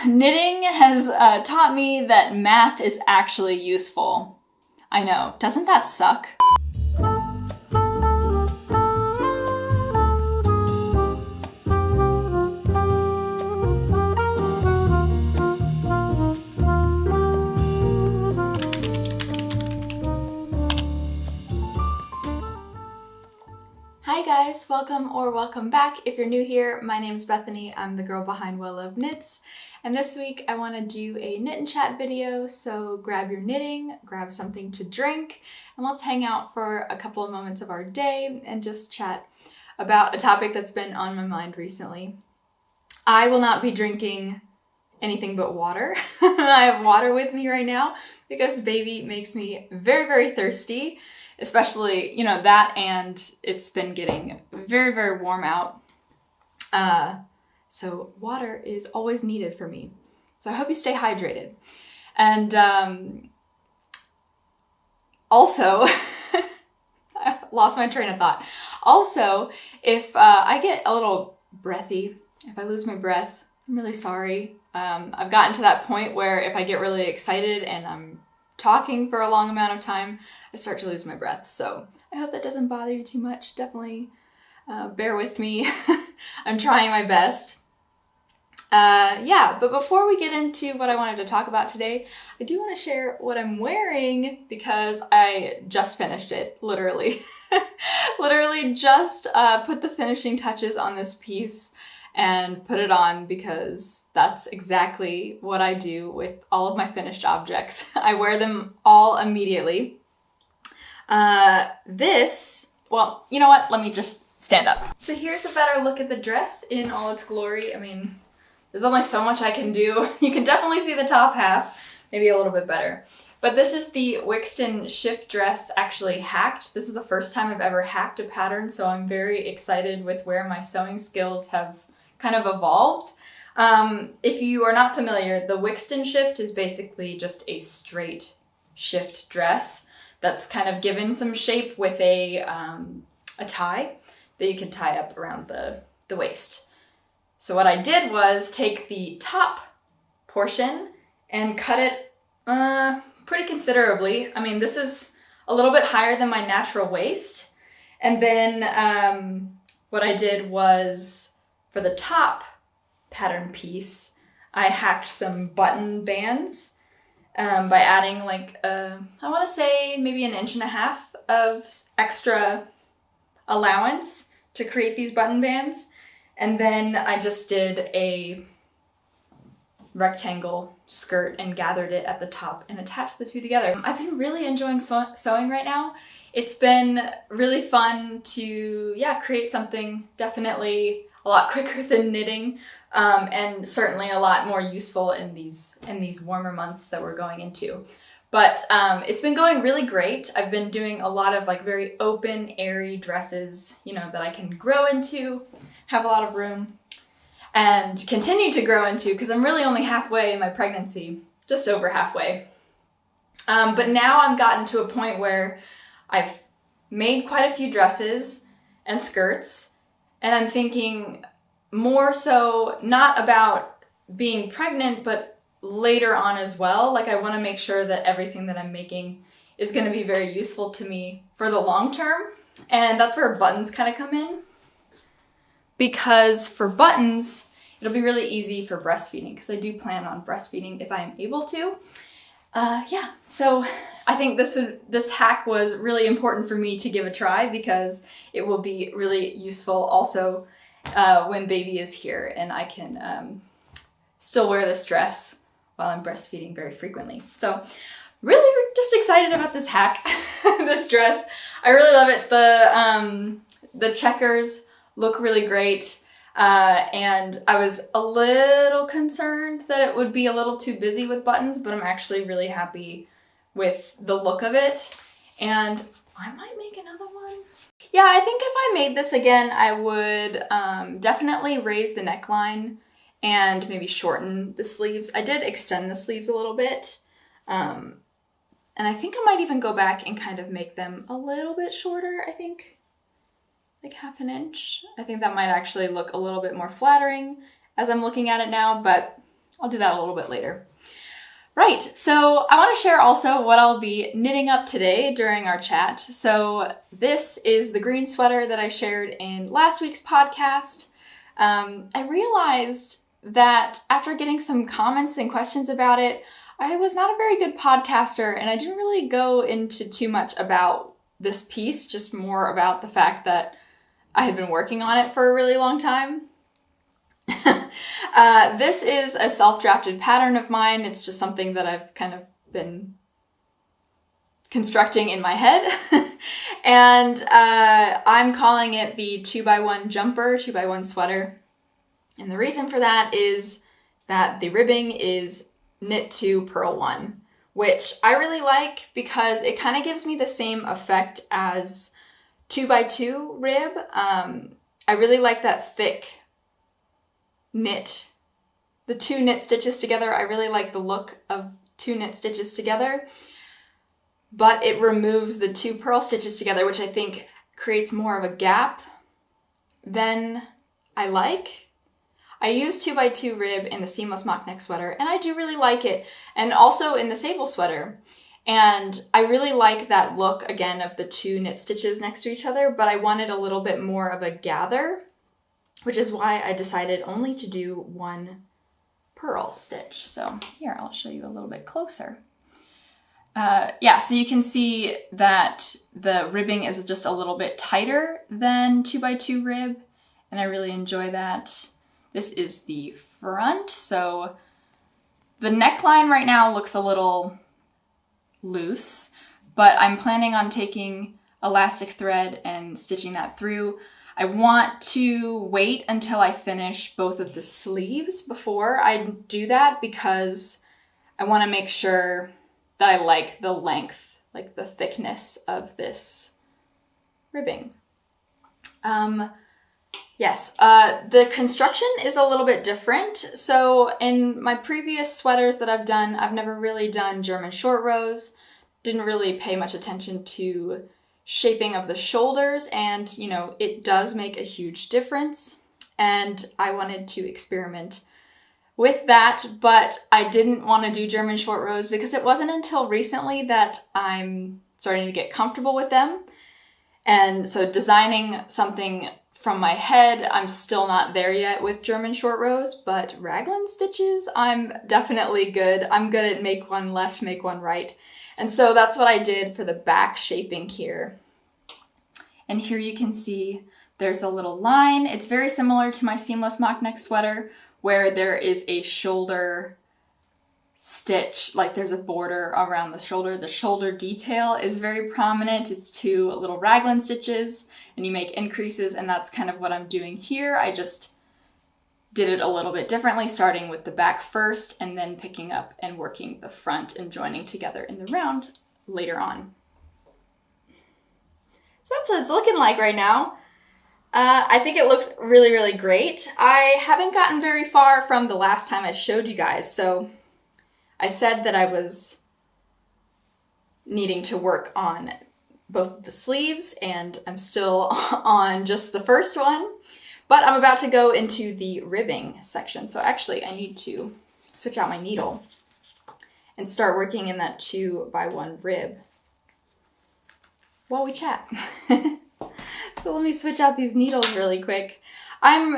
knitting has taught me that math is actually useful. I know, doesn't that suck? Hi guys, welcome back. If you're new here, my name's Bethany. I'm the girl behind Well Loved Knits, and this week I want to do a knit and chat video, so grab your knitting, grab something to drink, and let's hang out for a couple of moments of our day and just chat about a topic that's been on my mind recently. I will not be drinking anything but water. I have water with me right now because baby makes me very, very thirsty. Especially, you know, that, and it's been getting very, very warm out. So water is always needed for me. So I hope you stay hydrated. And also, I lost my train of thought. Also, if I get a little breathy, if I lose my breath, I'm really sorry. I've gotten to that point where if I get really excited and I'm talking for a long amount of time, I start to lose my breath. So I hope that doesn't bother you too much. Definitely bear with me. I'm trying my best. But before we get into what I wanted to talk about today, I do want to share what I'm wearing because I just finished it, literally. Literally just put the finishing touches on this piece and put it on because that's exactly what I do with all of my finished objects. I wear them all immediately. Well, you know what? Let me just stand up. So here's a better look at the dress in all its glory. I mean, there's only so much I can do. You can definitely see the top half, maybe a little bit better. But this is the Wixton shift dress actually hacked. This is the first time I've ever hacked a pattern, so I'm very excited with where my sewing skills have kind of evolved. If you are not familiar, the Wixton shift is basically just a straight shift dress that's kind of given some shape with a tie that you can tie up around the waist. So what I did was take the top portion and cut it pretty considerably. I mean, this is a little bit higher than my natural waist. And then what I did was, for the top pattern piece, I hacked some button bands by adding like, I want to say maybe 1.5 inches of extra allowance to create these button bands. And then I just did a rectangle skirt and gathered it at the top and attached the two together. I've been really enjoying sewing right now. It's been really fun to, create something definitely a lot quicker than knitting, and certainly a lot more useful in these warmer months that we're going into. But it's been going really great. I've been doing a lot of like very open, airy dresses, you know, that I can grow into, have a lot of room, and continue to grow into because I'm really only halfway in my pregnancy, just over halfway. But now I've gotten to a point where I've made quite a few dresses and skirts, and I'm thinking more so not about being pregnant, but later on as well. Like, I want to make sure that everything that I'm making is going to be very useful to me for the long term. And that's where buttons kind of come in. Because for buttons, it'll be really easy for breastfeeding because I do plan on breastfeeding if I am able to. So I think this hack was really important for me to give a try because it will be really useful also when baby is here and I can still wear this dress while I'm breastfeeding very frequently. So really just excited about this hack, this dress. I really love it. The checkers look really great. And I was a little concerned that it would be a little too busy with buttons, but I'm actually really happy with the look of it. And I might make another one. Yeah, I think if I made this again, I would definitely raise the neckline and maybe shorten the sleeves. I did extend the sleeves a little bit. And I think I might even go back and kind of make them a little bit shorter, I think. Like 1/2 inch. I think that might actually look a little bit more flattering as I'm looking at it now, but I'll do that a little bit later. Right, so I want to share also what I'll be knitting up today during our chat. So this is the green sweater that I shared in last week's podcast. I realized that after getting some comments and questions about it, I was not a very good podcaster and I didn't really go into too much about this piece, just more about the fact that I had been working on it for a really long time. This is a self-drafted pattern of mine. It's just something that I've kind of been constructing in my head. And I'm calling it the 2x1 jumper, 2x1 sweater. And the reason for that is that the ribbing is knit 2, purl 1, which I really like because it kind of gives me the same effect as 2x2 rib. I really like that thick knit, the 2 knit stitches together. I really like the look of 2 knit stitches together, but it removes the 2 purl stitches together, which I think creates more of a gap than I like. I use 2x2 rib in the seamless mock neck sweater, and I do really like it, and also in the sable sweater. And I really like that look, again, of the 2 knit stitches next to each other, but I wanted a little bit more of a gather, which is why I decided only to do 1 purl stitch. So here, I'll show you a little bit closer. Yeah, so you can see that the ribbing is just a little bit tighter than 2x2 rib, and I really enjoy that. This is the front, so the neckline right now looks a little loose, but I'm planning on taking elastic thread and stitching that through. I want to wait until I finish both of the sleeves before I do that because I want to make sure that I like the length, like the thickness of this ribbing. Yes, the construction is a little bit different. So in my previous sweaters that I've done, I've never really done German short rows, didn't really pay much attention to shaping of the shoulders, and you know, it does make a huge difference. And I wanted to experiment with that, but I didn't want to do German short rows because it wasn't until recently that I'm starting to get comfortable with them. And so designing something from my head, I'm still not there yet with German short rows, but raglan stitches, I'm definitely good. I'm good at make one left, make one right. And so that's what I did for the back shaping here. And here you can see there's a little line. It's very similar to my seamless mock neck sweater where there is a shoulder stitch, like there's a border around the shoulder. The shoulder detail is very prominent. It's 2 little raglan stitches and you make increases, and that's kind of what I'm doing here. I just did it a little bit differently, starting with the back first and then picking up and working the front and joining together in the round later on. So that's what it's looking like right now. I think it looks really, really great. I haven't gotten very far from the last time I showed you guys, so I said that I was needing to work on both the sleeves, and I'm still on just the first one, but I'm about to go into the ribbing section. So actually I need to switch out my needle and start working in that 2x1 rib while we chat. So let me switch out these needles really quick. I'm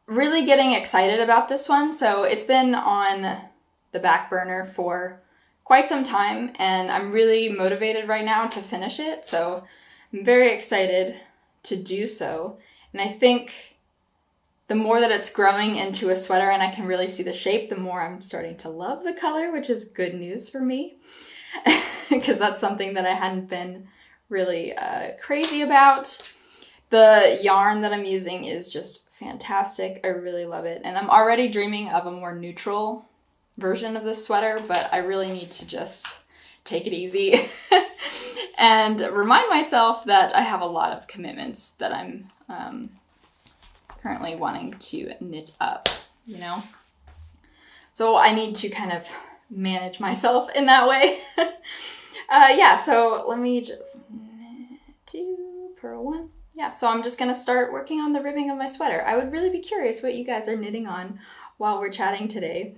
really getting excited about this one. So it's been on the back burner for quite some time, and I'm really motivated right now to finish it. So I'm very excited to do so. And I think the more that it's growing into a sweater and I can really see the shape, the more I'm starting to love the color, which is good news for me because that's something that I hadn't been really crazy about. The yarn that I'm using is just fantastic. I really love it. And I'm already dreaming of a more neutral version of this sweater, but I really need to just take it easy and remind myself that I have a lot of commitments that I'm currently wanting to knit up, you know? So I need to kind of manage myself in that way. Yeah, so let me just purl 1. Yeah, so I'm just gonna start working on the ribbing of my sweater. I would really be curious what you guys are knitting on while we're chatting today,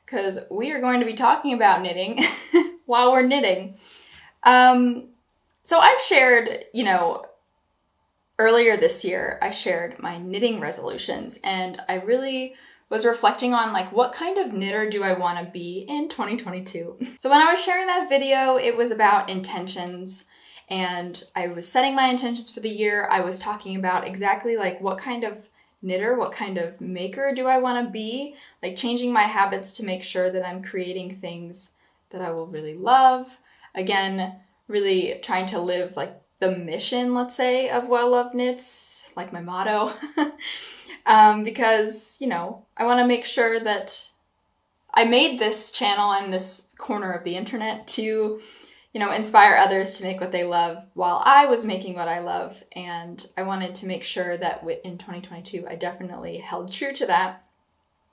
because we are going to be talking about knitting while we're knitting. So I've shared, earlier this year, I shared my knitting resolutions, and I really was reflecting on what kind of knitter do I want to be in 2022. So when I was sharing that video, it was about intentions, and I was setting my intentions for the year. I was talking about exactly what kind of knitter, what kind of maker do I want to be, changing my habits to make sure that I'm creating things that I will really love. Again, really trying to live the mission, let's say, of Well Loved Knits, my motto. Because, I want to make sure that I made this channel and this corner of the internet to, inspire others to make what they love while I was making what I love. And I wanted to make sure that in 2022, I definitely held true to that.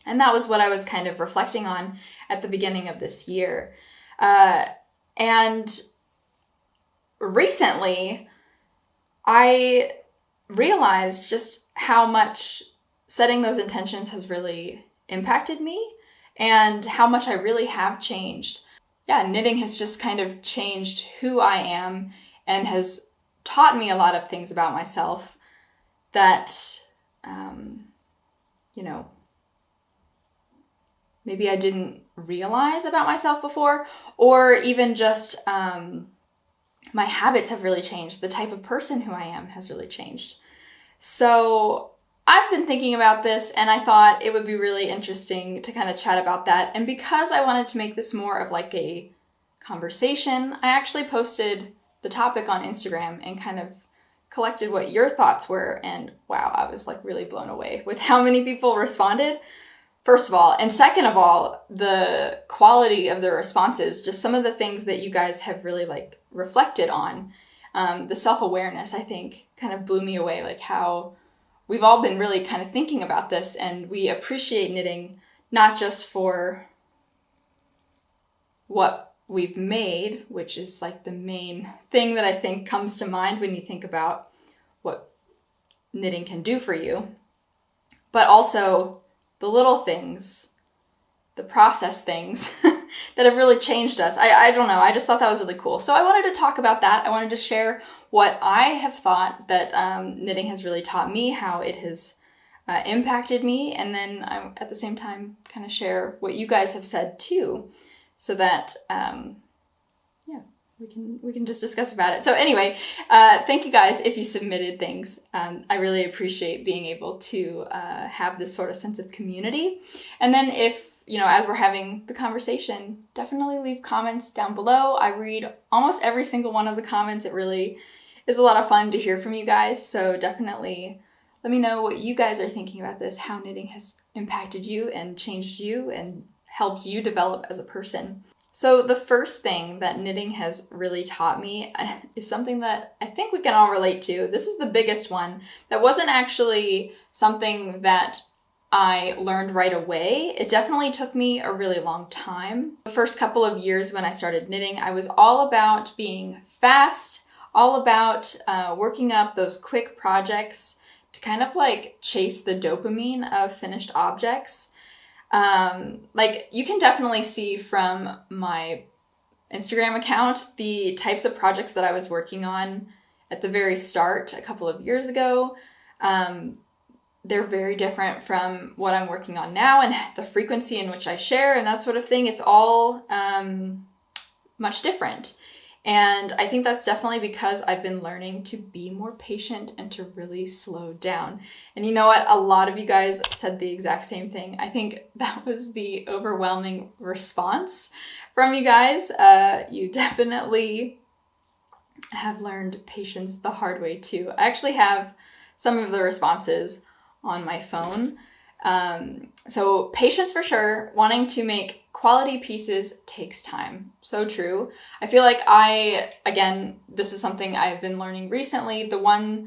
And that was what I was kind of reflecting on at the beginning of this year. And recently, I realized just how much setting those intentions has really impacted me and how much I really have changed. Yeah, knitting has just kind of changed who I am and has taught me a lot of things about myself that, maybe I didn't realize about myself before, or even just my habits have really changed. The type of person who I am has really changed. So I've been thinking about this, and I thought it would be really interesting to kind of chat about that. And because I wanted to make this more of a conversation, I actually posted the topic on Instagram and kind of collected what your thoughts were. And wow, I was really blown away with how many people responded, first of all. And second of all, the quality of the responses, just some of the things that you guys have really reflected on. The self-awareness, I think, kind of blew me away, how we've all been really kind of thinking about this, and we appreciate knitting not just for what we've made, which is the main thing that I think comes to mind when you think about what knitting can do for you, but also the little things, the process things that have really changed us. I don't know, I just thought that was really cool. So I wanted to talk about that. I wanted to share what I have thought that knitting has really taught me, how it has impacted me, and then I, at the same time, kind of share what you guys have said too, so that we can just discuss about it. So anyway, thank you guys if you submitted things. I really appreciate being able to have this sort of sense of community. And then if as we're having the conversation, definitely leave comments down below. I read almost every single one of the comments. It really is a lot of fun to hear from you guys. So definitely let me know what you guys are thinking about this, how knitting has impacted you and changed you and helped you develop as a person. So the first thing that knitting has really taught me is something that I think we can all relate to. This is the biggest one. That wasn't actually something that I learned right away. It definitely took me a really long time. The first couple of years when I started knitting, I was all about being fast, all about working up those quick projects to kind of chase the dopamine of finished objects. You can definitely see from my Instagram account the types of projects that I was working on at the very start a couple of years ago. They're very different from what I'm working on now, and the frequency in which I share and that sort of thing. It's all much different. And I think that's definitely because I've been learning to be more patient and to really slow down. And you know what? A lot of you guys said the exact same thing. I think that was the overwhelming response from you guys. You definitely have learned patience the hard way too. I actually have some of the responses on my phone. So patience for sure. Wanting to make quality pieces takes time. So true. I feel like again, this is something I've been learning recently. The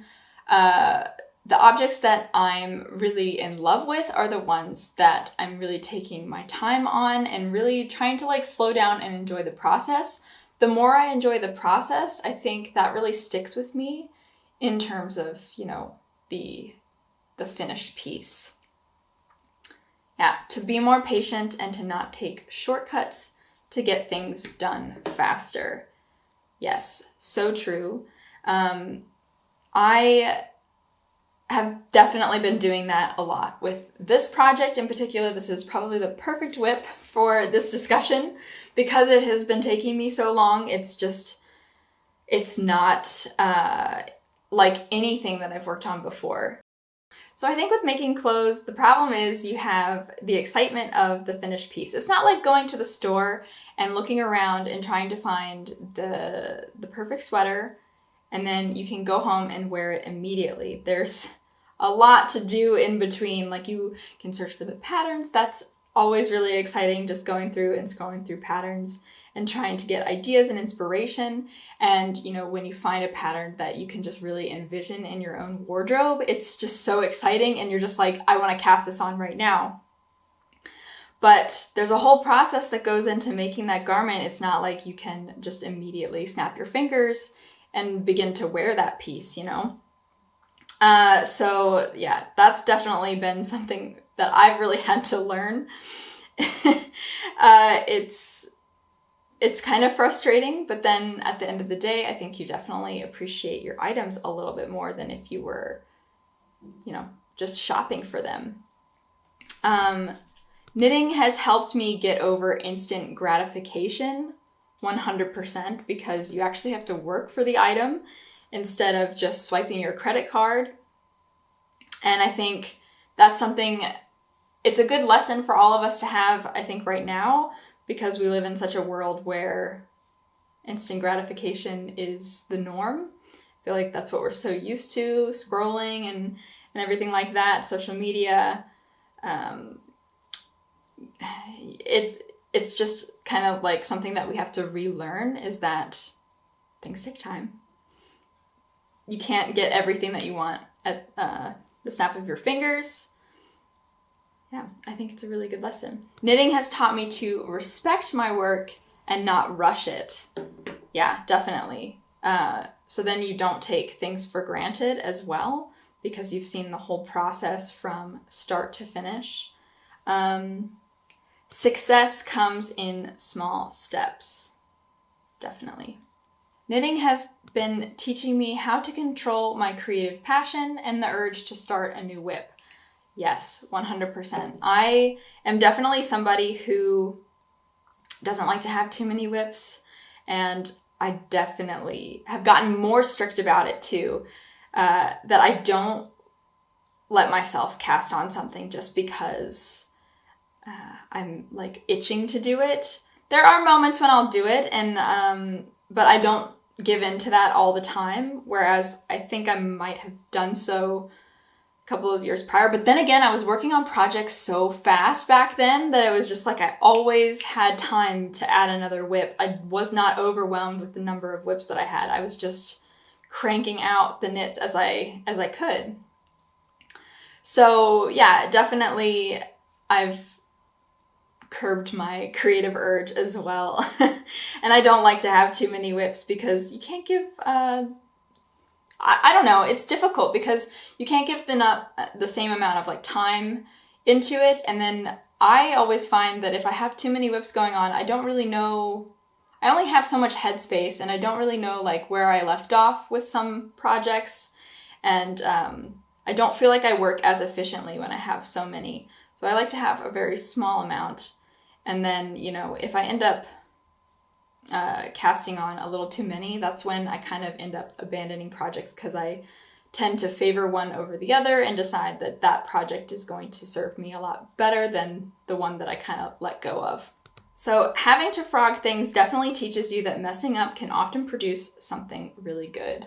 objects that I'm really in love with are the ones that I'm really taking my time on and really trying to slow down and enjoy the process. The more I enjoy the process, I think that really sticks with me in terms of, the finished piece. Yeah, to be more patient and to not take shortcuts to get things done faster. Yes, so true. I have definitely been doing that a lot with this project in particular. This is probably the perfect whip for this discussion because it has been taking me so long. It's not like anything that I've worked on before. So I think with making clothes, the problem is you have the excitement of the finished piece. It's not like going to the store and looking around and trying to find the perfect sweater, and then you can go home and wear it immediately. There's a lot to do in between. Like, you can search for the patterns. That's always really exciting, just going through and scrolling through patterns and trying to get ideas and inspiration. And, you know, when you find a pattern that you can just really envision in your own wardrobe, it's just so exciting, and you're just like, I want to cast this on right now. But there's a whole process that goes into making that garment. It's not like you can just immediately snap your fingers and begin to wear that piece, you know? So yeah, that's definitely been something that I've really had to learn. It's kind of frustrating, but then at the end of the day, I think you definitely appreciate your items a little bit more than if you were, you know, just shopping for them. Knitting has helped me get over instant gratification 100%, because you actually have to work for the item instead of just swiping your credit card. And I think that's something, it's a good lesson for all of us to have, I think, right now, because we live in such a world where instant gratification is the norm. I feel like that's what we're so used to, scrolling and everything like that, social media. It's just kind of like something that we have to relearn, is that things take time. You can't get everything that you want at the snap of your fingers. Yeah, I think it's a really good lesson. Knitting has taught me to respect my work and not rush it. Yeah, definitely. So then you don't take things for granted as well, because you've seen the whole process from start to finish. Success comes in small steps. Definitely. Knitting has been teaching me how to control my creative passion and the urge to start a new whip. Yes, 100%. I am definitely somebody who doesn't like to have too many whips, and I definitely have gotten more strict about it too, that I don't let myself cast on something just because I'm like itching to do it. There are moments when I'll do it, and but I don't give in to that all the time, whereas I think I might have done so a couple of years prior. But then again, I was working on projects so fast back then that it was just like I always had time to add another whip. I was not overwhelmed with the number of whips that I had. I was just cranking out the knits as I could. So yeah, definitely I've curbed my creative urge as well. And I don't like to have too many whips, because you can't give, I don't know, it's difficult because you can't give the same amount of like time into it. And then I always find that if I have too many whips going on, I don't really know, I only have so much headspace, and I don't really know like where I left off with some projects. And I don't feel like I work as efficiently when I have so many. So I like to have a very small amount. And then, you know, if I end up casting on a little too many, that's when I kind of end up abandoning projects, because I tend to favor one over the other and decide that that project is going to serve me a lot better than the one that I kind of let go of. So having to frog things definitely teaches you that messing up can often produce something really good.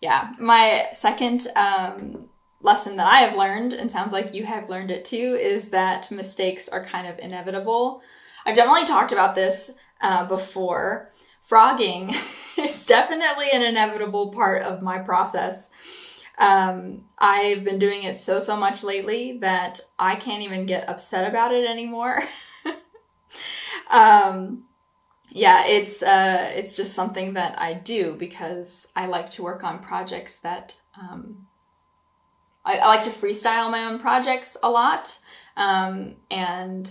Yeah, my second lesson that I have learned, and sounds like you have learned it too, is that mistakes are kind of inevitable. I've definitely talked about this before. Frogging is definitely an inevitable part of my process. I've been doing it so much lately that I can't even get upset about it anymore. Yeah, it's just something that I do because I like to work on projects that I like to freestyle my own projects a lot. And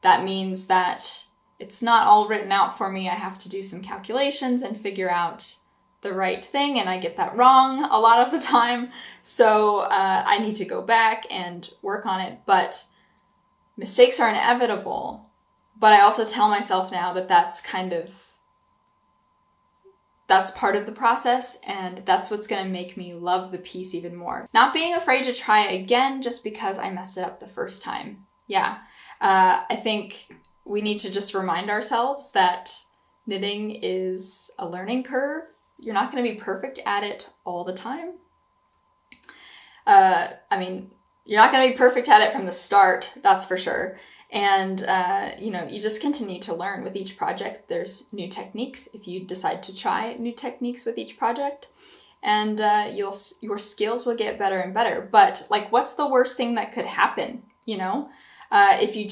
that means that it's not all written out for me. I have to do some calculations and figure out the right thing, and I get that wrong a lot of the time. So I need to go back and work on it. But mistakes are inevitable. But I also tell myself now that that's part of the process, and that's what's going to make me love the piece even more. Not being afraid to try again just because I messed it up the first time. Yeah, I think we need to just remind ourselves that knitting is a learning curve. You're not going to be perfect at it all the time. You're not going to be perfect at it from the start, that's for sure. And, you just continue to learn with each project. There's new techniques if you decide to try new techniques with each project. And your skills will get better and better. But, like, what's the worst thing that could happen, If you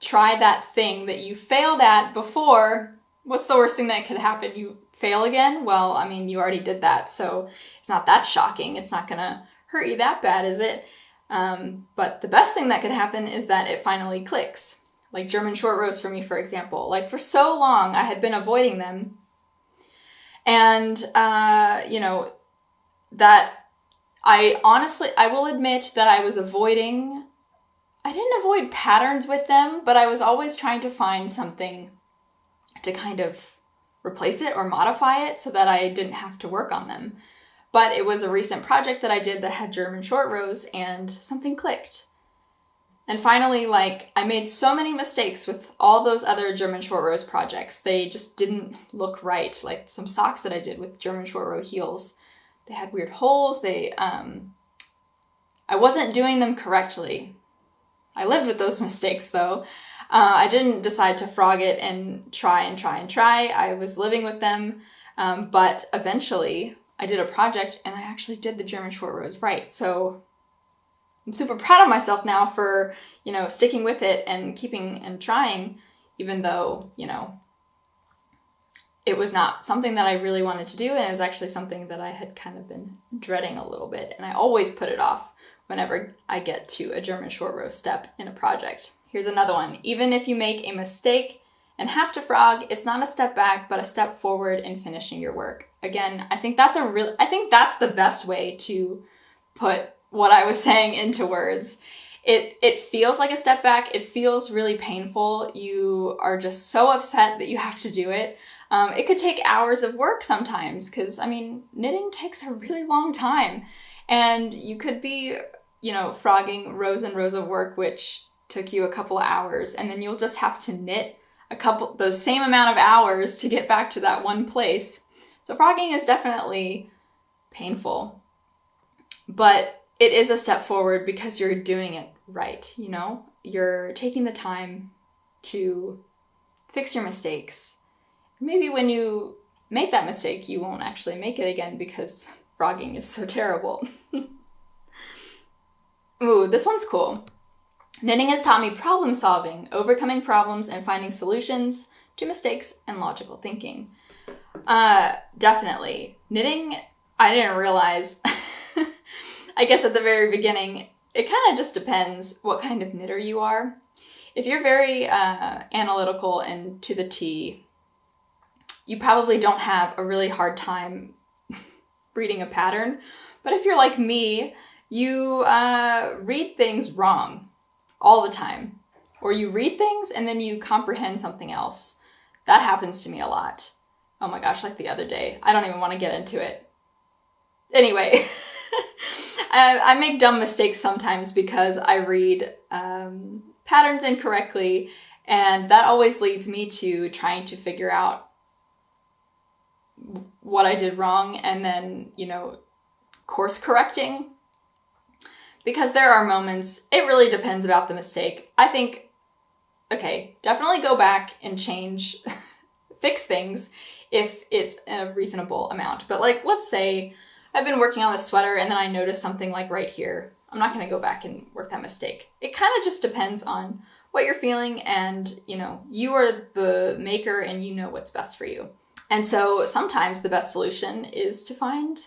try that thing that you failed at before, what's the worst thing that could happen? You fail again? Well, you already did that, so it's not that shocking. It's not gonna hurt you that bad, is it? But the best thing that could happen is that it finally clicks. Like German short rows for me, for example. Like, for so long, I had been avoiding them. And, that I will admit that I didn't avoid patterns with them, but I was always trying to find something to kind of replace it or modify it so that I didn't have to work on them. But it was a recent project that I did that had German short rows, and something clicked. And finally, I made so many mistakes with all those other German short rows projects. They just didn't look right. Like some socks that I did with German short row heels. They had weird holes. I wasn't doing them correctly. I lived with those mistakes though. I didn't decide to frog it and try. I was living with them. But eventually I did a project and I actually did the German short rows right. So I'm super proud of myself now for, sticking with it and keeping and trying, even though, it was not something that I really wanted to do. And it was actually something that I had kind of been dreading a little bit. And I always put it off whenever I get to a German short row step in a project. Here's another one. Even if you make a mistake and have to frog, it's not a step back, but a step forward in finishing your work. Again, I think that's the best way to put what I was saying into words. It feels like a step back. It feels really painful. You are just so upset that you have to do it. It could take hours of work sometimes because, knitting takes a really long time. And you could be, frogging rows and rows of work, which took you a couple of hours. And then you'll just have to knit those same amount of hours to get back to that one place. So frogging is definitely painful. But it is a step forward because you're doing it right, You're taking the time to fix your mistakes. Maybe when you make that mistake, you won't actually make it again because frogging is so terrible. Ooh, this one's cool. Knitting has taught me problem solving, overcoming problems, and finding solutions to mistakes and logical thinking. Definitely. Knitting, I didn't realize, I guess at the very beginning, it kind of just depends what kind of knitter you are. If you're very analytical and to the T, you probably don't have a really hard time reading a pattern. But if you're like me, you read things wrong all the time. Or you read things and then you comprehend something else. That happens to me a lot. Oh my gosh, like the other day. I don't even want to get into it. Anyway, I make dumb mistakes sometimes because I read patterns incorrectly, and that always leads me to trying to figure out what I did wrong and then, course correcting. Because there are moments, it really depends about the mistake. I think, okay, definitely go back and fix things if it's a reasonable amount. But let's say I've been working on this sweater and then I notice something like right here. I'm not going to go back and work that mistake. It kind of just depends on what you're feeling, and, you are the maker and you know what's best for you. And so sometimes the best solution is to find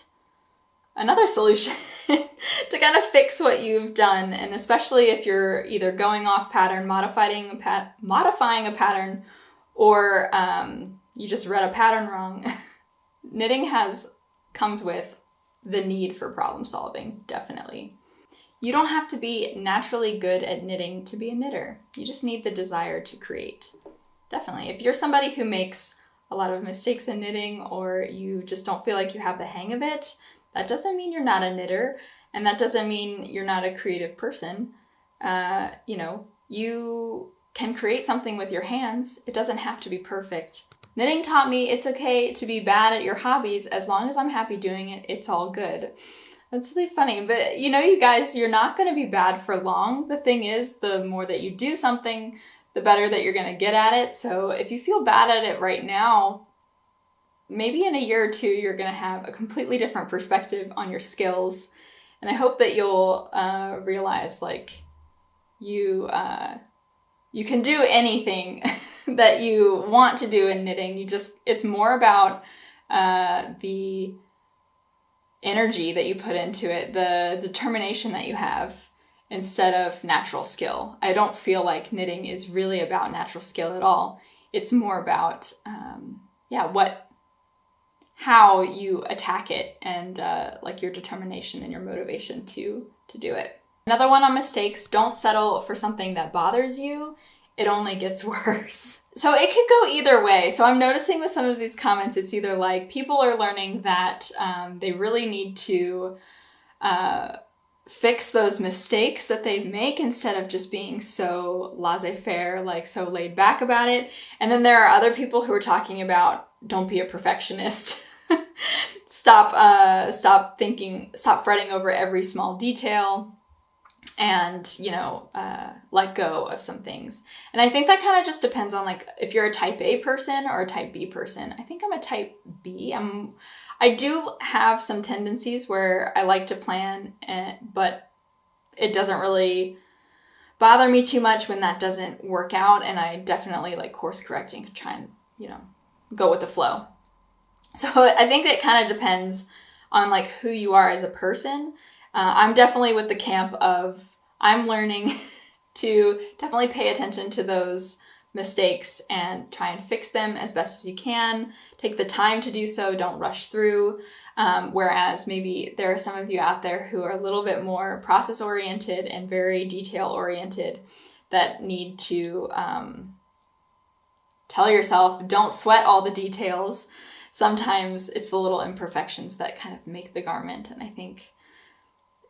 another solution to kind of fix what you've done, and especially if you're either going off pattern, modifying a pattern, or you just read a pattern wrong, knitting comes with the need for problem solving, definitely. You don't have to be naturally good at knitting to be a knitter. You just need the desire to create. Definitely. If you're somebody who makes a lot of mistakes in knitting, or you just don't feel like you have the hang of it, that doesn't mean you're not a knitter, and that doesn't mean you're not a creative person. You can create something with your hands. It doesn't have to be perfect. Knitting taught me it's okay to be bad at your hobbies. As long as I'm happy doing it, it's all good. That's really funny, but you guys, you're not going to be bad for long. The thing is, the more that you do something, the better that you're going to get at it. So if you feel bad at it right now, maybe in a year or two, you're going to have a completely different perspective on your skills. And I hope that you'll realize, like, you can do anything that you want to do in knitting. It's more about the energy that you put into it, the determination that you have, instead of natural skill. I don't feel like knitting is really about natural skill at all. It's more about, how you attack it, and like your determination and your motivation to do it. Another one on mistakes: don't settle for something that bothers you. It only gets worse. So it could go either way. So I'm noticing with some of these comments, it's either like people are learning that they really need to fix those mistakes that they make, instead of just being so laissez-faire, like so laid back about it. And then there are other people who are talking about, don't be a perfectionist. Stop fretting over every small detail, and let go of some things. And I think that kind of just depends on, like, if you're a type A person or a type B person. I think I'm a type B. I do have some tendencies where I like to plan, but it doesn't really bother me too much when that doesn't work out, and I definitely like course correcting to try and go with the flow. So I think it kind of depends on like who you are as a person. I'm definitely with the camp of, I'm learning to definitely pay attention to those mistakes and try and fix them as best as you can. Take the time to do so, don't rush through. Whereas maybe there are some of you out there who are a little bit more process oriented and very detail oriented, that need to tell yourself, don't sweat all the details. Sometimes it's the little imperfections that kind of make the garment. And I think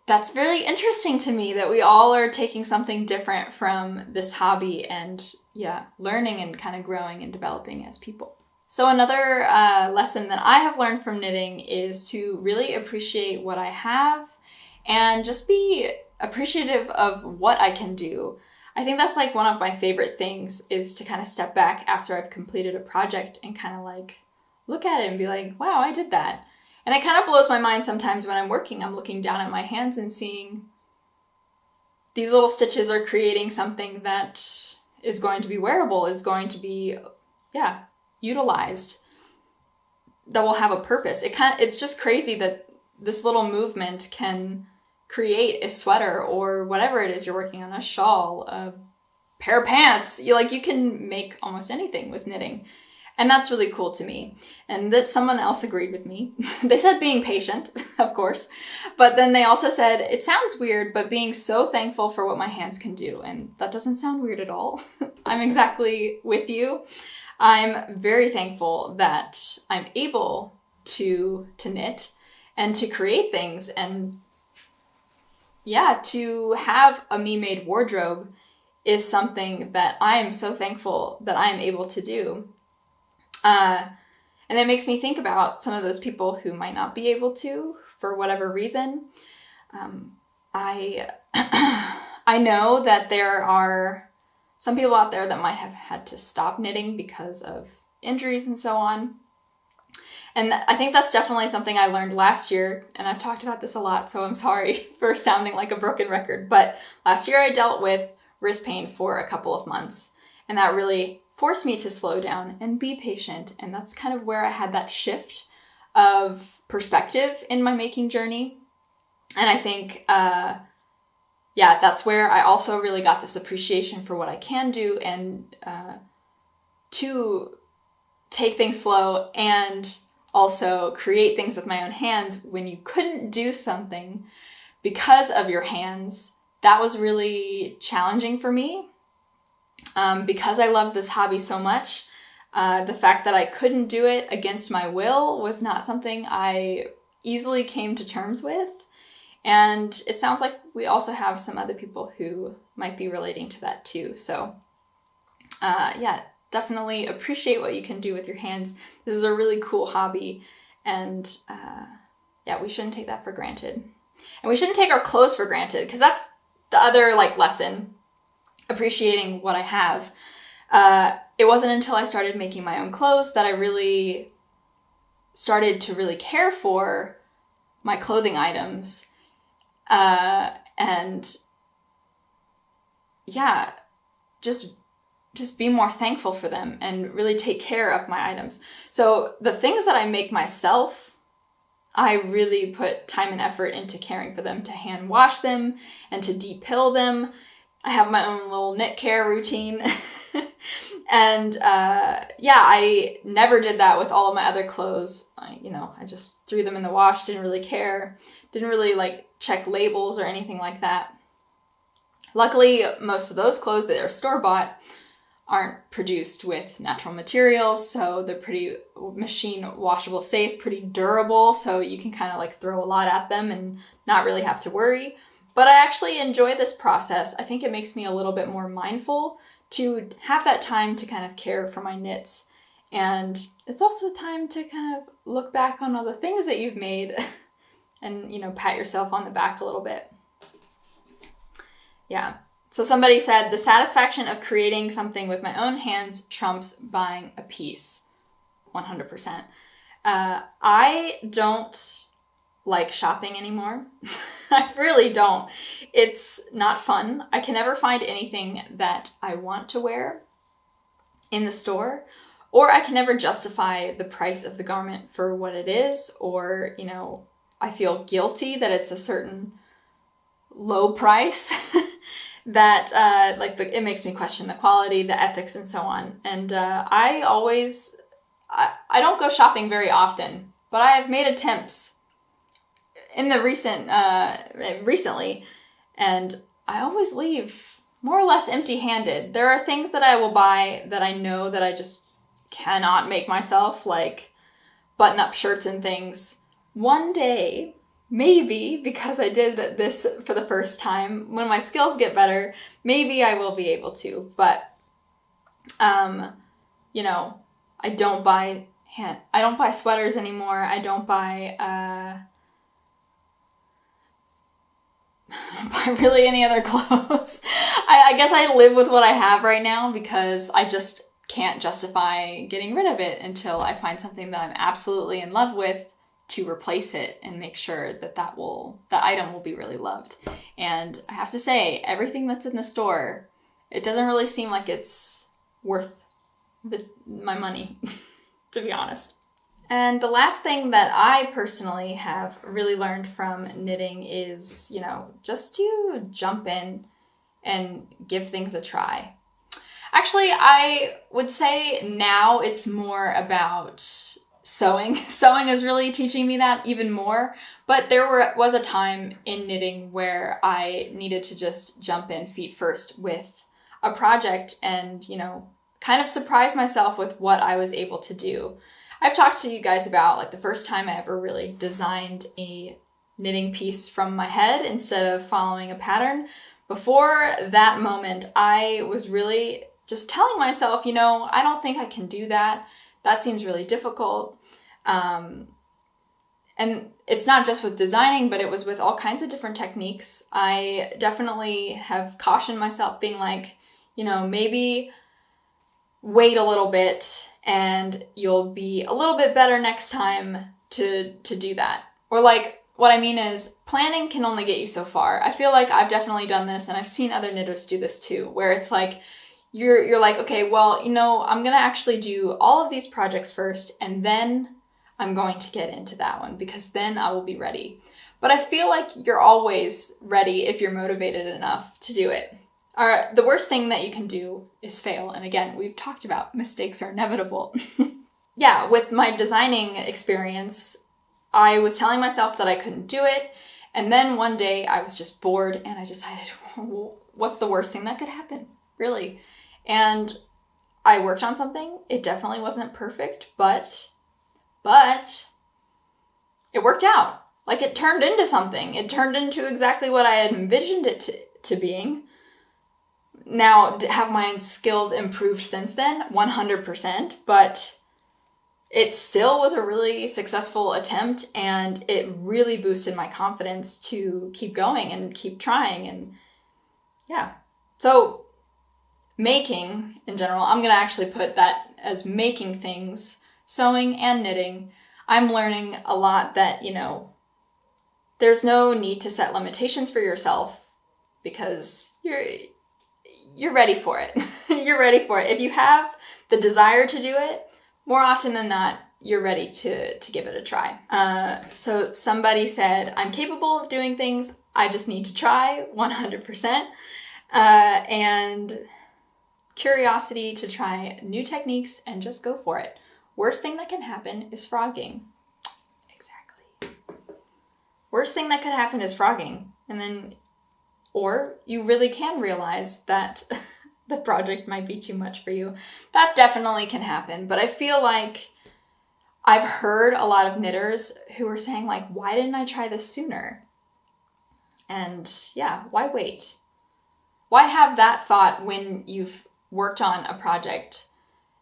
that's really interesting to me, that we all are taking something different from this hobby, and learning and kind of growing and developing as people. So another lesson that I have learned from knitting is to really appreciate what I have, and just be appreciative of what I can do. I think that's like one of my favorite things, is to kind of step back after I've completed a project and kind of like look at it and be like, wow, I did that. And it kind of blows my mind sometimes when I'm working. I'm looking down at my hands and seeing these little stitches are creating something that is going to be wearable, is going to be, utilized, that will have a purpose. It's just crazy that this little movement can create a sweater, or whatever it is you're working on, a shawl, a pair of pants. You can make almost anything with knitting. And that's really cool to me. And that someone else agreed with me. They said being patient, of course. But then they also said, it sounds weird, but being so thankful for what my hands can do. And that doesn't sound weird at all. I'm exactly with you. I'm very thankful that I'm able to knit and to create things. And to have a me-made wardrobe is something that I am so thankful that I am able to do. And it makes me think about some of those people who might not be able to, for whatever reason. I know that there are some people out there that might have had to stop knitting because of injuries and so on. And I think that's definitely something I learned last year, and I've talked about this a lot, so I'm sorry for sounding like a broken record. But last year I dealt with wrist pain for a couple of months, and that really forced me to slow down and be patient. And that's kind of where I had that shift of perspective in my making journey. And I think, that's where I also really got this appreciation for what I can do, and to take things slow and also create things with my own hands when you couldn't do something because of your hands. That was really challenging for me. Because I love this hobby so much, the fact that I couldn't do it against my will was not something I easily came to terms with. And it sounds like we also have some other people who might be relating to that too. So definitely appreciate what you can do with your hands. This is a really cool hobby, and we shouldn't take that for granted. And we shouldn't take our clothes for granted, because that's the other lesson, appreciating what I have. It wasn't until I started making my own clothes that I really started to really care for my clothing items. Just be more thankful for them and really take care of my items. So the things that I make myself, I really put time and effort into caring for them, to hand wash them and to depill them. I have my own little knit care routine. And I never did that with all of my other clothes. I just threw them in the wash, didn't really care, didn't really check labels or anything like that. Luckily, most of those clothes that are store-bought aren't produced with natural materials, so they're pretty machine washable safe, pretty durable, so you can kind of throw a lot at them and not really have to worry. But I actually enjoy this process. I think it makes me a little bit more mindful to have that time to kind of care for my knits. And it's also time to kind of look back on all the things that you've made and, pat yourself on the back a little bit. Yeah. So somebody said, the satisfaction of creating something with my own hands trumps buying a piece. 100%. I don't like shopping anymore. I really don't. It's not fun. I can never find anything that I want to wear in the store, or I can never justify the price of the garment for what it is, or, I feel guilty that it's a certain low price that it makes me question the quality, the ethics, and so on. And I don't go shopping very often, but I have made attempts in the recently, and I always leave more or less empty-handed. There are things that I will buy that I know that I just cannot make myself, like button-up shirts and things. One day, maybe, because I did this for the first time, when my skills get better, maybe I will be able to. But, I don't buy sweaters anymore. I don't buy really any other clothes. I guess I live with what I have right now because I just can't justify getting rid of it until I find something that I'm absolutely in love with to replace it and make sure that that item will be really loved. And I have to say, everything that's in the store, it doesn't really seem like it's worth my money, to be honest. And the last thing that I personally have really learned from knitting is, just to jump in and give things a try. Actually, I would say now it's more about sewing. Sewing is really teaching me that even more. But there was a time in knitting where I needed to just jump in feet first with a project and, kind of surprise myself with what I was able to do. I've talked to you guys about the first time I ever really designed a knitting piece from my head instead of following a pattern. Before that moment, I was really just telling myself, I don't think I can do that. That seems really difficult. And it's not just with designing, but it was with all kinds of different techniques. I definitely have cautioned myself being maybe wait a little bit and you'll be a little bit better next time to do that. Or what I mean is planning can only get you so far. I feel like I've definitely done this, and I've seen other knitters do this too, where it's you're like, okay, well, I'm gonna actually do all of these projects first, and then I'm going to get into that one because then I will be ready. But I feel like you're always ready if you're motivated enough to do it. The worst thing that you can do is fail. And again, we've talked about mistakes are inevitable. Yeah, with my designing experience, I was telling myself that I couldn't do it. And then one day I was just bored and I decided, well, what's the worst thing that could happen? Really? And I worked on something. It definitely wasn't perfect, but it worked out. Like, it turned into something. It turned into exactly what I had envisioned it to being. Now, have my skills improved since then? 100%, but it still was a really successful attempt, and it really boosted my confidence to keep going and keep trying. And yeah. So making in general, I'm going to actually put that as making things, sewing and knitting. I'm learning a lot that, there's no need to set limitations for yourself because you're ready for it. You're ready for it. If you have the desire to do it, more often than not, you're ready to give it a try. So somebody said, I'm capable of doing things. I just need to try 100%. And curiosity to try new techniques and just go for it. Worst thing that can happen is frogging. Exactly. Worst thing that could happen is frogging. Or you really can realize that the project might be too much for you. That definitely can happen. But I feel like I've heard a lot of knitters who are saying, like, why didn't I try this sooner? And yeah, why wait? Why have that thought when you've worked on a project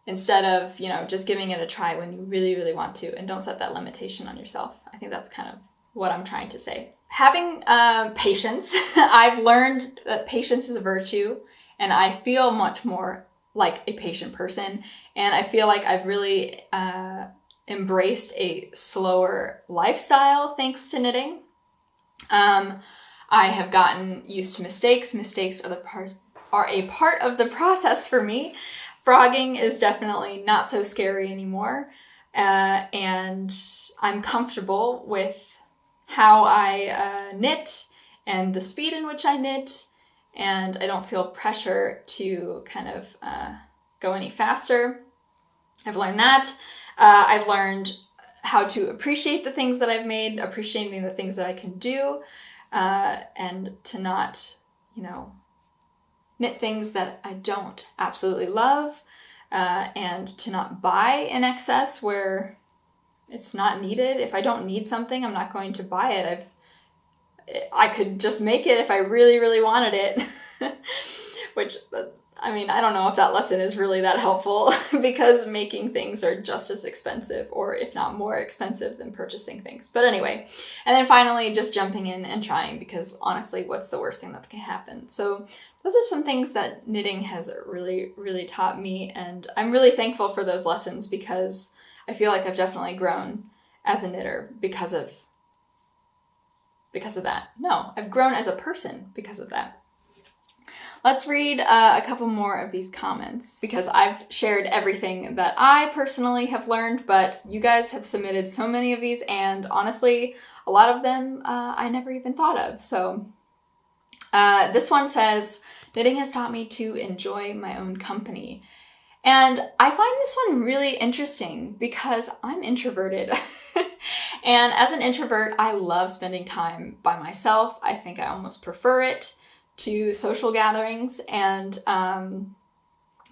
instead of, just giving it a try when you really, really want to, and don't set that limitation on yourself. I think that's kind of what I'm trying to say. Having patience, I've learned that patience is a virtue, and I feel much more like a patient person, and I feel like I've really embraced a slower lifestyle thanks to knitting. I have gotten used to mistakes. Mistakes are a part of the process for me. Frogging is definitely not so scary anymore. And I'm comfortable with how I knit and the speed in which I knit. And I don't feel pressure to kind of go any faster. I've learned that. I've learned how to appreciate the things that I've made, appreciating the things that I can do, and to not, knit things that I don't absolutely love, and to not buy in excess where it's not needed. If I don't need something, I'm not going to buy it. I could just make it if I really, really wanted it, which, I don't know if that lesson is really that helpful because making things are just as expensive, or if not more expensive than purchasing things. But anyway, and then finally just jumping in and trying, because honestly, what's the worst thing that can happen? So those are some things that knitting has really, really taught me, and I'm really thankful for those lessons because I feel like I've definitely grown as a knitter because of that. No, I've grown as a person because of that. Let's read a couple more of these comments because I've shared everything that I personally have learned, but you guys have submitted so many of these, and honestly, a lot of them I never even thought of. So this one says, knitting has taught me to enjoy my own company. And I find this one really interesting because I'm introverted. And as an introvert, I love spending time by myself. I think I almost prefer it to social gatherings. And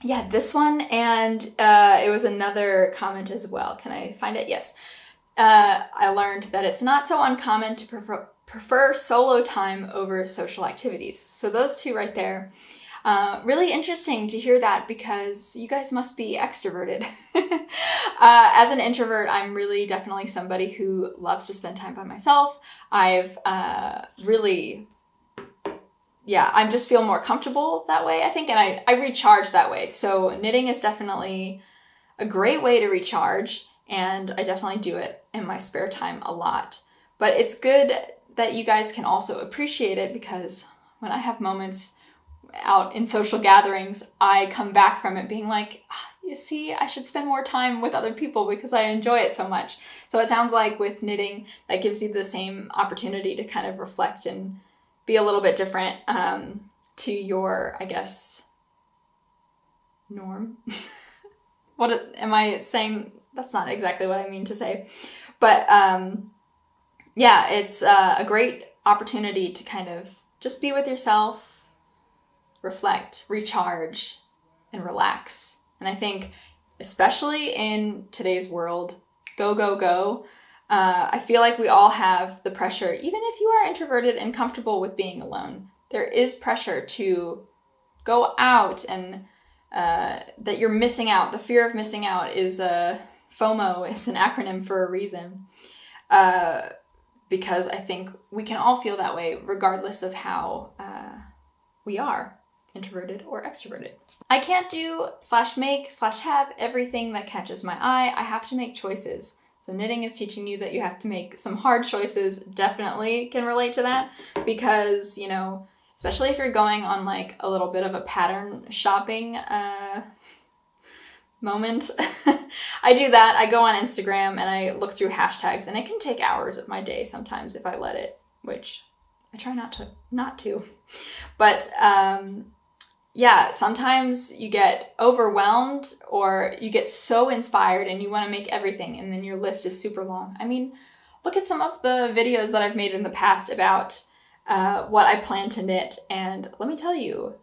this one, and it was another comment as well. Can I find it? Yes. I learned that it's not so uncommon to prefer solo time over social activities. So those two right there, really interesting to hear that because you guys must be extroverted. As an introvert, I'm really definitely somebody who loves to spend time by myself. I've I just feel more comfortable that way, I think, and I recharge that way. So knitting is definitely a great way to recharge, and I definitely do it in my spare time a lot. But it's good that you guys can also appreciate it because when I have moments out in social gatherings, I come back from it being like, you see, I should spend more time with other people because I enjoy it so much. So it sounds like with knitting, that gives you the same opportunity to kind of reflect and be a little bit different to your, I guess, norm. What am I saying? That's not exactly what I mean to say. But yeah, it's a great opportunity to kind of just be with yourself, reflect, recharge, and relax. And I think, especially in today's world, go, go, go, I feel like we all have the pressure, even if you are introverted and comfortable with being alone, there is pressure to go out and that you're missing out. The fear of missing out is FOMO is an acronym for a reason. Because I think we can all feel that way regardless of how we are, introverted or extroverted. I can't do /make/have everything that catches my eye. I have to make choices. So knitting is teaching you that you have to make some hard choices. Definitely can relate to that because, you know, especially if you're going on like a little bit of a pattern shopping moment. I do that. I go on Instagram and I look through hashtags, and it can take hours of my day sometimes if I let it, which I try not to. But yeah, sometimes you get overwhelmed or you get so inspired and you want to make everything, and then your list is super long. I mean, look at some of the videos that I've made in the past about what I plan to knit, and let me tell you,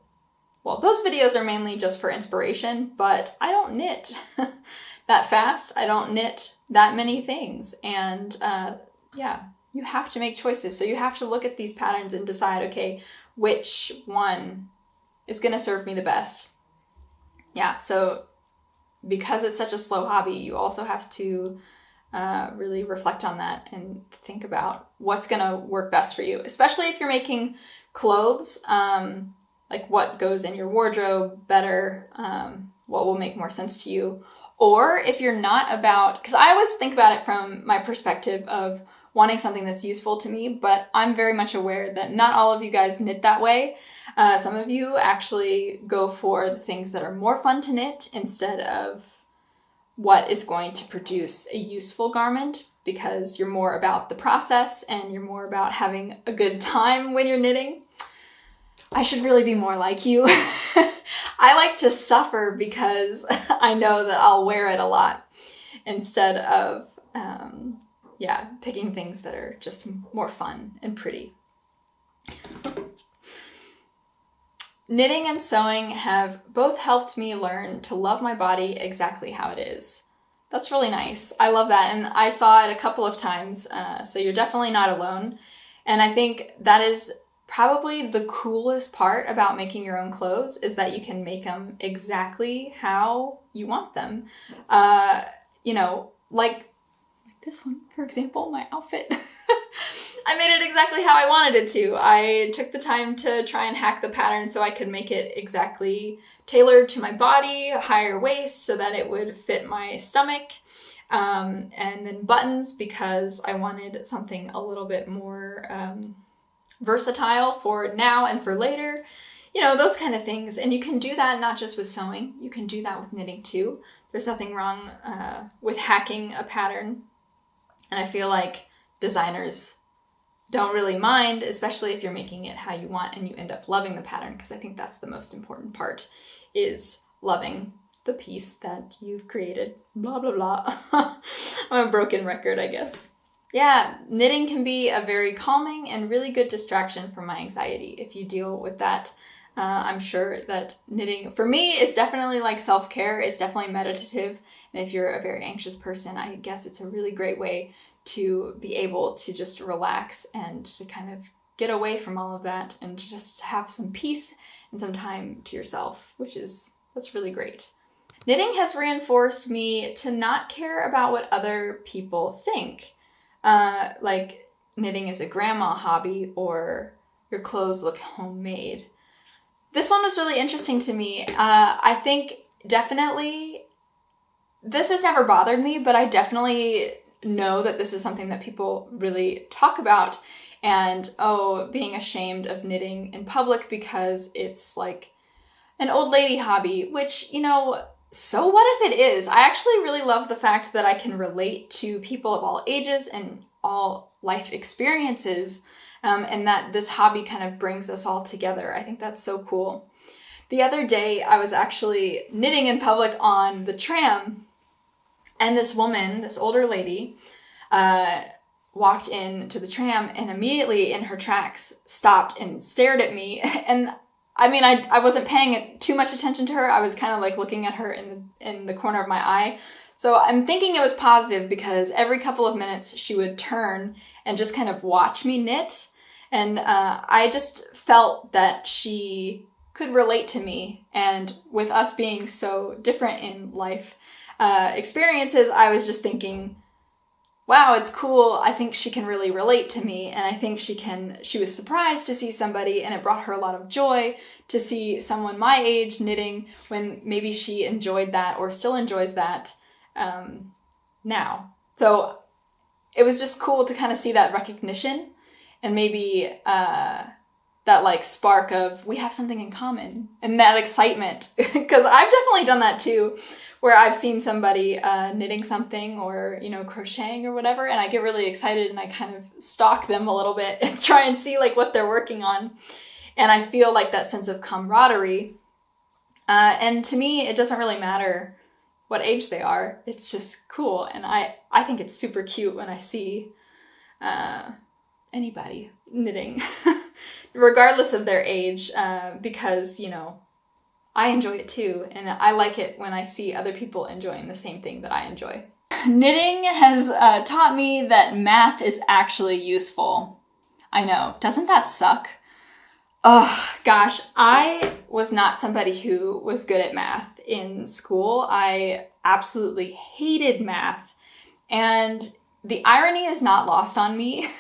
well, those videos are mainly just for inspiration, but I don't knit that fast. I don't knit that many things. And yeah, you have to make choices. So you have to look at these patterns and decide, okay, which one is going to serve me the best? Yeah, so because it's such a slow hobby, you also have to really reflect on that and think about what's going to work best for you, especially if you're making clothes. Like what goes in your wardrobe better, what will make more sense to you. Or if you're not about, because I always think about it from my perspective of wanting something that's useful to me, but I'm very much aware that not all of you guys knit that way. Some of you actually go for the things that are more fun to knit instead of what is going to produce a useful garment, because you're more about the process and you're more about having a good time when you're knitting. I should really be more like you. I like to suffer because I know that I'll wear it a lot instead of, yeah, picking things that are just more fun and pretty. Knitting and sewing have both helped me learn to love my body exactly how it is. That's really nice. I love that. And I saw it a couple of times, so you're definitely not alone. And I think that is probably the coolest part about making your own clothes, is that you can make them exactly how you want them. You know, like this one, for example, my outfit. I made it exactly how I wanted it to. I took the time to try and hack the pattern so I could make it exactly tailored to my body, higher waist so that it would fit my stomach, and then buttons because I wanted something a little bit more versatile for now and for later, you know, those kind of things. And you can do that not just with sewing, you can do that with knitting too. There's nothing wrong with hacking a pattern. And I feel like designers don't really mind, especially if you're making it how you want and you end up loving the pattern, because I think that's the most important part, is loving the piece that you've created. Blah, blah, blah. I'm a broken record, I guess. Yeah, knitting can be a very calming and really good distraction from my anxiety if you deal with that. I'm sure that knitting, for me, is definitely like self-care. It's definitely meditative. And if you're a very anxious person, I guess it's a really great way to be able to just relax and to kind of get away from all of that and to just have some peace and some time to yourself, that's really great. Knitting has reinforced me to not care about what other people think. Like knitting is a grandma hobby or your clothes look homemade. This one was really interesting to me. I think definitely, this has never bothered me, but I definitely know that this is something that people really talk about, and being ashamed of knitting in public because it's like an old lady hobby, which, you know, so what if it is? I actually really love the fact that I can relate to people of all ages and all life experiences, and that this hobby kind of brings us all together. I think that's so cool. The other day, I was actually knitting in public on the tram, and this woman, this older lady, walked into the tram and immediately in her tracks stopped and stared at me. And I mean, I wasn't paying too much attention to her. I was kind of like looking at her in the corner of my eye. So I'm thinking it was positive because every couple of minutes she would turn and just kind of watch me knit. And I just felt that she could relate to me. And with us being so different in life experiences, I was just thinking, wow, it's cool. I think she can really relate to me. And I think she was surprised to see somebody, and it brought her a lot of joy to see someone my age knitting when maybe she enjoyed that or still enjoys that now. So it was just cool to kind of see that recognition and maybe that like spark of we have something in common and that excitement. Because I've definitely done that too, where I've seen somebody knitting something or, you know, crocheting or whatever, and I get really excited and I kind of stalk them a little bit and try and see like what they're working on. And I feel like that sense of camaraderie. And to me, it doesn't really matter what age they are. It's just cool. And I think it's super cute when I see anybody knitting, regardless of their age, because, you know, I enjoy it too, and I like it when I see other people enjoying the same thing that I enjoy. Knitting has taught me that math is actually useful. I know, doesn't that suck? Oh gosh, I was not somebody who was good at math in school. I absolutely hated math, and the irony is not lost on me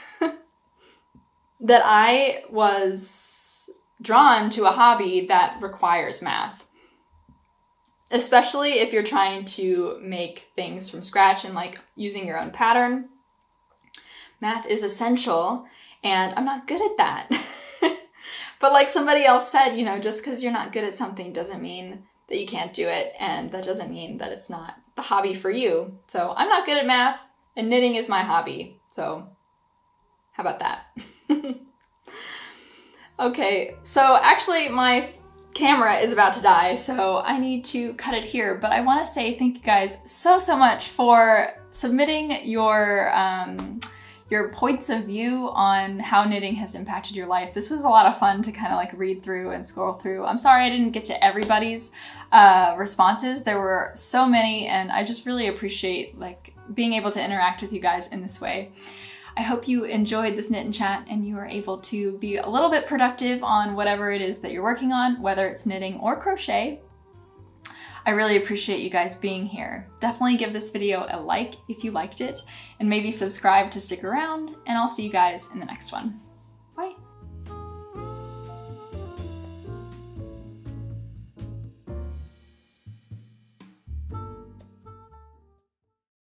that I was drawn to a hobby that requires math. Especially if you're trying to make things from scratch and like using your own pattern. Math is essential, and I'm not good at that. But like somebody else said, you know, just because you're not good at something doesn't mean that you can't do it, and that doesn't mean that it's not the hobby for you. So I'm not good at math, and knitting is my hobby. So how about that? Okay, so actually my camera is about to die, so I need to cut it here, but I want to say thank you guys so much for submitting your points of view on how knitting has impacted your life. This was a lot of fun to kind of like read through and scroll through. I'm sorry I didn't get to everybody's responses. There were so many, and I just really appreciate like being able to interact with you guys in this way. I hope you enjoyed this knit and chat and you are able to be a little bit productive on whatever it is that you're working on, whether it's knitting or crochet. I really appreciate you guys being here. Definitely give this video a like if you liked it, and maybe subscribe to stick around, and I'll see you guys in the next one.